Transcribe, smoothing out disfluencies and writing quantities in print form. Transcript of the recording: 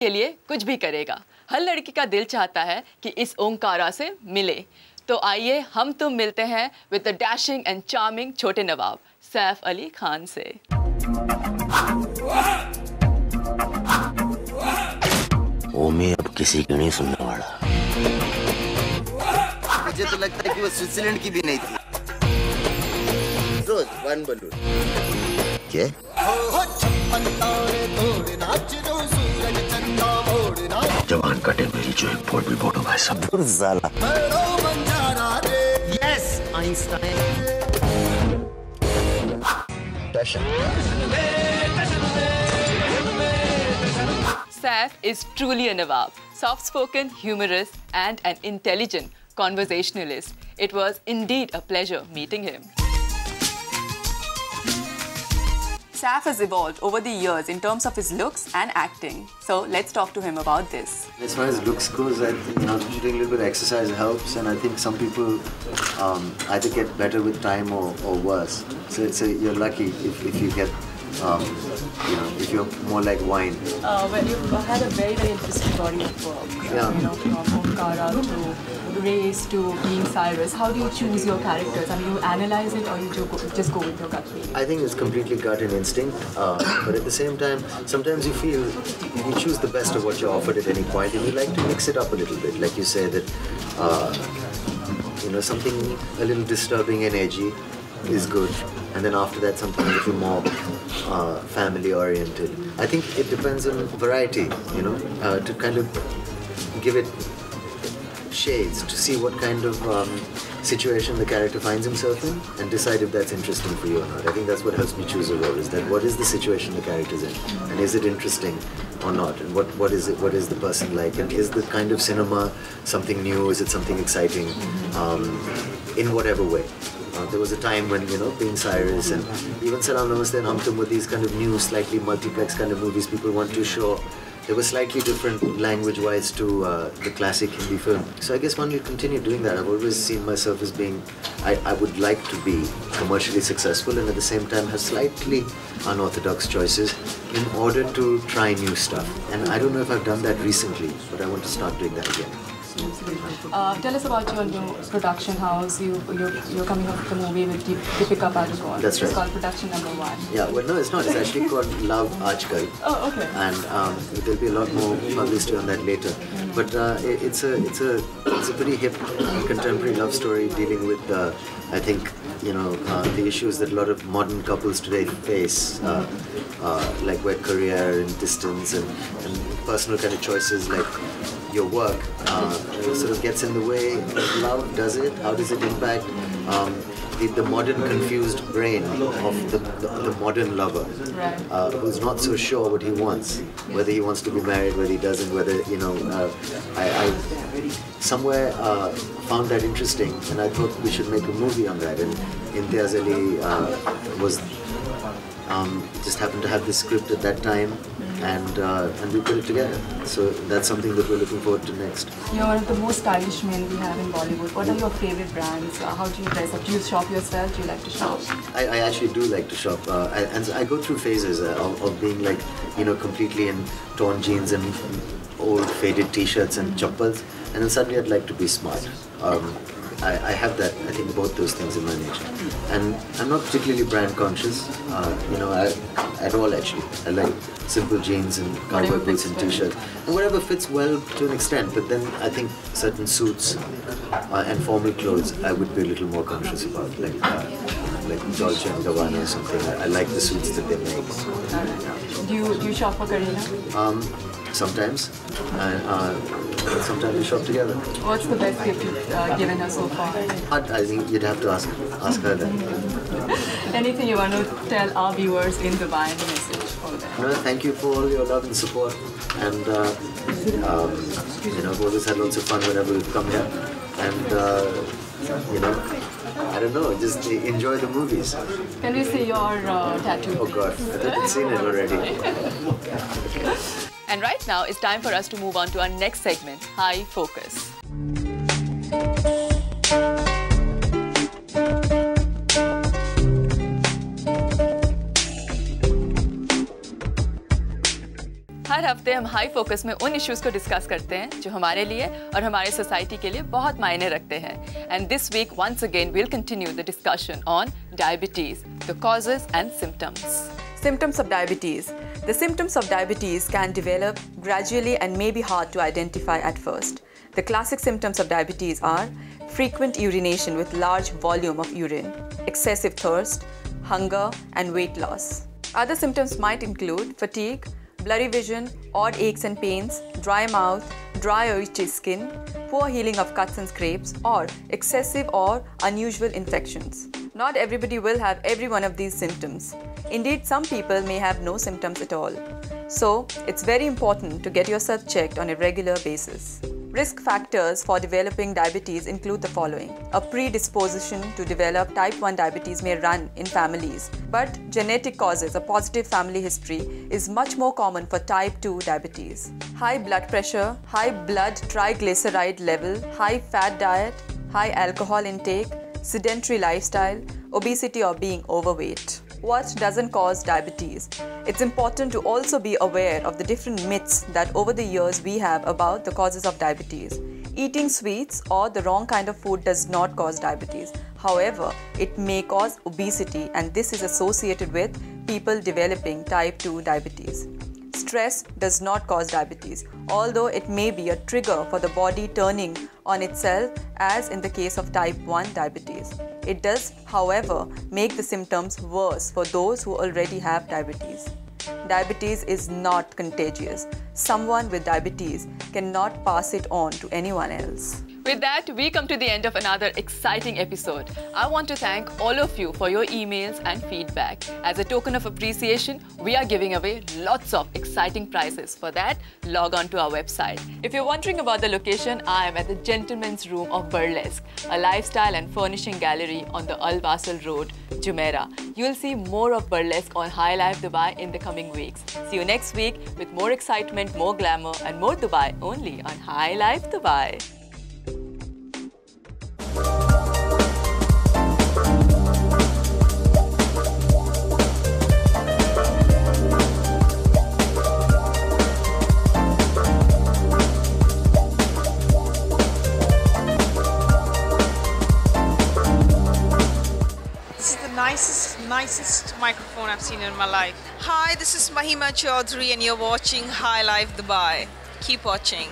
के लिए कुछ भी करेगा। हर लड़की का दिल चाहता है कि इस ओंकारा से मिले। तो आइए हम तुम मिलते हैं with the dashing and charming छोटे नवाब सैफ अली खान से। वो मैं अब किसी की नहीं सुनने वाला। मुझे तो लगता है कि वो स्विट्जरलैंड की भी नहीं थी। रोज वन बलून। क्या? जवान कटे मेरी जो एक बोर्ड भी बोटो भाई सब साला। Yes Einstein. Saif is truly a Nawab, soft-spoken, humorous, and an intelligent conversationalist. It was indeed a pleasure meeting him. Saif has evolved over the years in terms of his looks and acting. So let's talk to him about this. As far as looks goes, I think, doing a little bit of exercise helps, and I think some people either get better with time or worse. So you're lucky if you get, if you're more like wine. Well, you've had a very, very interesting body of work. Yeah. From Omkara to Race to being Cyrus. How do you choose your characters? I mean, you analyze it or you just go with your gut feeling? I think it's completely gut and instinct, but at the same time, sometimes you feel you choose the best of what you're offered at any point, and you like to mix it up a little bit. Like you say that, something a little disturbing and edgy is good, and then after that something a little more family oriented. I think it depends on variety, to kind of give it shades to see what kind of situation the character finds himself in and decide if that's interesting for you or not. I think that's what helps me choose a role, is that what is the situation the character's in and is it interesting or not, and what is the person like, and is the kind of cinema something new, is it something exciting, in whatever way. There was a time when, being Cyrus and even Salam Namaste and Hum Tum were these kind of new, slightly multiplex kind of movies people want to show. They were slightly different language-wise to the classic Hindi film. So I guess one will continue doing that. I've always seen myself as being, I would like to be commercially successful and at the same time have slightly unorthodox choices in order to try new stuff. And I don't know if I've done that recently, but I want to start doing that again. Tell us about your new production house. You're coming up with a movie with Deepika Padukone. That's right. It's called Production Number 1. Yeah, well, no, it's not. It's actually called Love Aajkal. Oh, okay. And there'll be a lot more publicity on that later. But it's a pretty hip contemporary love story dealing with I think the issues that a lot of modern couples today face, like where career and distance and personal kind of choices like your work sort of gets in the way of love. Does it? How does it impact the modern confused brain of the modern lover, who's not so sure what he wants, whether he wants to be married, whether he doesn't, whether I somewhere found that interesting, and I thought we should make a movie on that. And Imtiaz Ali was just happened to have this script at that time. And we put it together. So that's something that we're looking forward to next. You're one of the most stylish men we have in Bollywood. What are your favorite brands? How do you dress up? Do you shop yourself? Do you like to shop? I actually do like to shop. And I go through phases of being like, completely in torn jeans and old faded t-shirts and chappals. And then suddenly I'd like to be smart. I have that, I think, both those things in my nature. And I'm not particularly brand conscious, at all actually. I like simple jeans and cowboy boots and t-shirts. And whatever fits well to an extent, but then I think certain suits and formal clothes I would be a little more conscious about, like Dolce & Gabbana or something. I like the suits that they make. Do you shop for Kareena? Sometimes. Sometimes we shop together. What's the best gift you've given her so far? I think you'd have to ask her that. Anything you want to tell our viewers in Dubai, the message over there? No, thank you for all your love and support. And I've always had lots of fun whenever we've come here. And I don't know, just enjoy the movies. Can we see your tattoo? Oh God, I thought you'd seen it already. Okay. And right now, it's time for us to move on to our next segment, High Focus. हर हर हफ्ते हम high focus में उन issues को discuss करते हैं जो हमारे लिए और हमारे सोसाइटी के लिए बहुत मायने रखते हैं. And this week once again we'll continue the discussion on diabetes, the causes and symptoms. Symptoms of diabetes. The symptoms of diabetes can develop gradually and may be hard to identify at first. The classic symptoms of diabetes are frequent urination with large volume of urine, excessive thirst, hunger, and weight loss. Other symptoms might include fatigue, blurry vision, odd aches and pains, dry mouth, dry or itchy skin, poor healing of cuts and scrapes, or excessive or unusual infections. Not everybody will have every one of these symptoms. Indeed, some people may have no symptoms at all. So, it's very important to get yourself checked on a regular basis. Risk factors for developing diabetes include the following. A predisposition to develop type 1 diabetes may run in families, but genetic causes, a positive family history, is much more common for type 2 diabetes. High blood pressure, high blood triglyceride level, high fat diet, high alcohol intake, sedentary lifestyle, obesity or being overweight. What doesn't cause diabetes? It's important to also be aware of the different myths that over the years we have about the causes of diabetes. Eating sweets or the wrong kind of food does not cause diabetes. However, it may cause obesity, and this is associated with people developing type 2 diabetes. Stress does not cause diabetes, although it may be a trigger for the body turning on itself, as in the case of type 1 diabetes. It does, however, make the symptoms worse for those who already have diabetes. Diabetes is not contagious. Someone with diabetes cannot pass it on to anyone else. With that, we come to the end of another exciting episode. I want to thank all of you for your emails and feedback. As a token of appreciation, we are giving away lots of exciting prizes. For that, log on to our website. If you're wondering about the location, I am at the Gentleman's Room of Burlesque, a lifestyle and furnishing gallery on the Al Wasl Road, Jumeirah. You'll see more of Burlesque on High Life Dubai in the coming weeks. See you next week with more excitement, more glamour and more Dubai only on High Life Dubai. Nicest microphone I've seen in my life. Hi, this is Mahima Chaudhary and you're watching High Life Dubai. Keep watching.